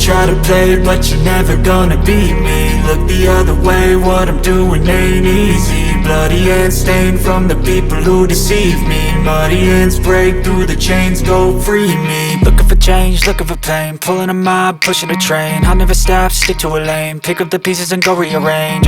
try to play, but you're never gonna beat me. Look the other way, what I'm doing ain't easy. Bloody hands stained from the people who deceive me. Muddy hands break through the chains, go free me. Looking for change, looking for pain, pulling a mob, pushing a train. I'll never stop, stick to a lane, pick up the pieces and go rearrange.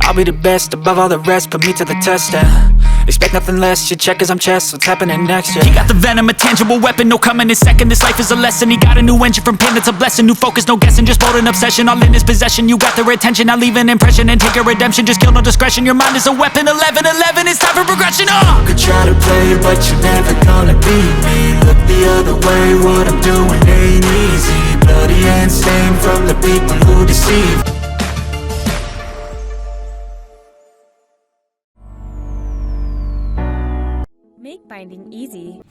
I'll be the best above all the rest, put me to the test and expect nothing less, your check is I'm chess, what's happening next, yeah. He got the venom, a tangible weapon, no coming in second. This life is a lesson, he got a new engine from pain, it's a blessing. New focus, no guessing, just bold and obsession. All in his possession, you got their attention. I'll leave an impression and take your redemption. Just kill, no discretion, your mind is a weapon. 11-11, it's time for progression, You could try to play, but you're never gonna beat me. Look the other way, what I'm doing ain't easy. Bloody hands stained from the people who deceive. Make binding easy.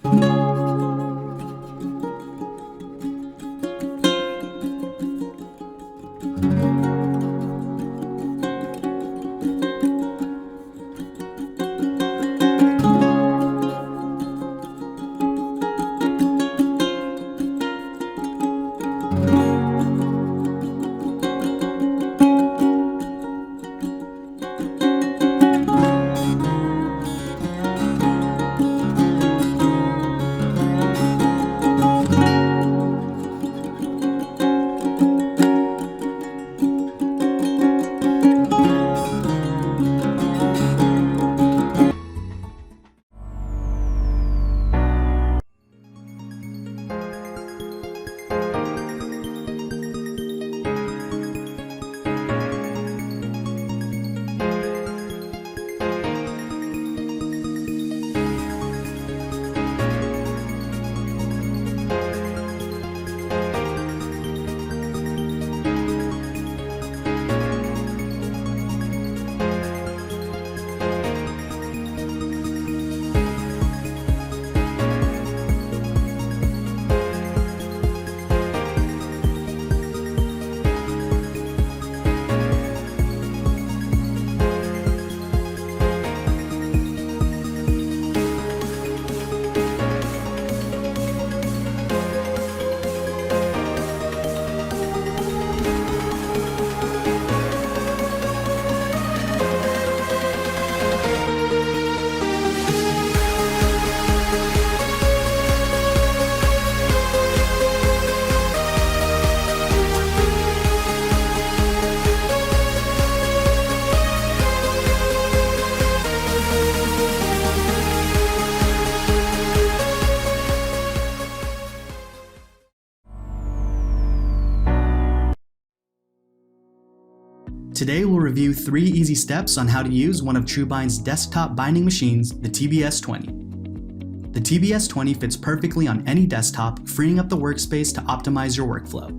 Today we'll review 3 easy steps on how to use one of TrueBind's desktop binding machines, the TBS-20. The TBS-20 fits perfectly on any desktop, freeing up the workspace to optimize your workflow.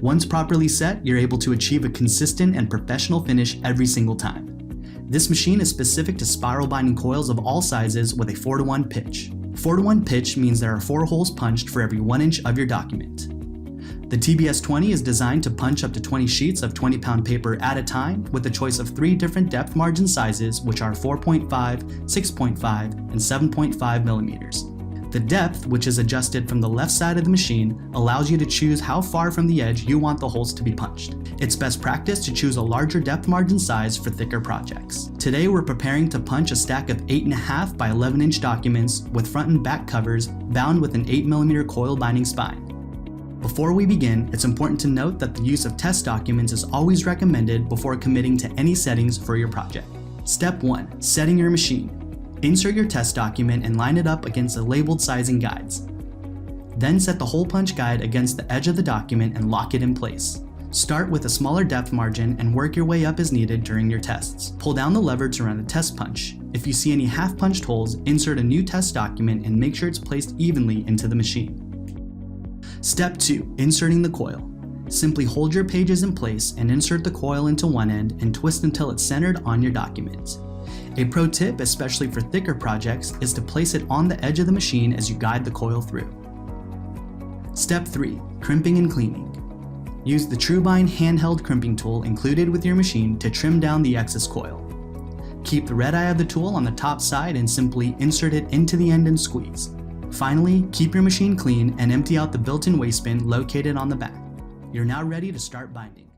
Once properly set, you're able to achieve a consistent and professional finish every single time. This machine is specific to spiral binding coils of all sizes with a 4:1 pitch. 4:1 pitch means there are 4 holes punched for every 1 inch of your document. The TBS-20 is designed to punch up to 20 sheets of 20-pound paper at a time with a choice of 3 different depth margin sizes, which are 4.5, 6.5, and 7.5 millimeters. The depth, which is adjusted from the left side of the machine, allows you to choose how far from the edge you want the holes to be punched. It's best practice to choose a larger depth margin size for thicker projects. Today we're preparing to punch a stack of 8.5 by 11 inch documents with front and back covers bound with an 8mm coil binding spine. Before we begin, it's important to note that the use of test documents is always recommended before committing to any settings for your project. Step 1. Setting your machine. Insert your test document and line it up against the labeled sizing guides. Then set the hole punch guide against the edge of the document and lock it in place. Start with a smaller depth margin and work your way up as needed during your tests. Pull down the lever to run the test punch. If you see any half-punched holes, insert a new test document and make sure it's placed evenly into the machine. Step 2. Inserting the coil. Simply hold your pages in place and insert the coil into one end and twist until it's centered on your document. A pro tip, especially for thicker projects, is to place it on the edge of the machine as you guide the coil through. Step 3. Crimping and cleaning. Use the TrueBind handheld crimping tool included with your machine to trim down the excess coil. Keep the red eye of the tool on the top side and simply insert it into the end and squeeze. Finally, keep your machine clean and empty out the built-in waste bin located on the back. You're now ready to start binding.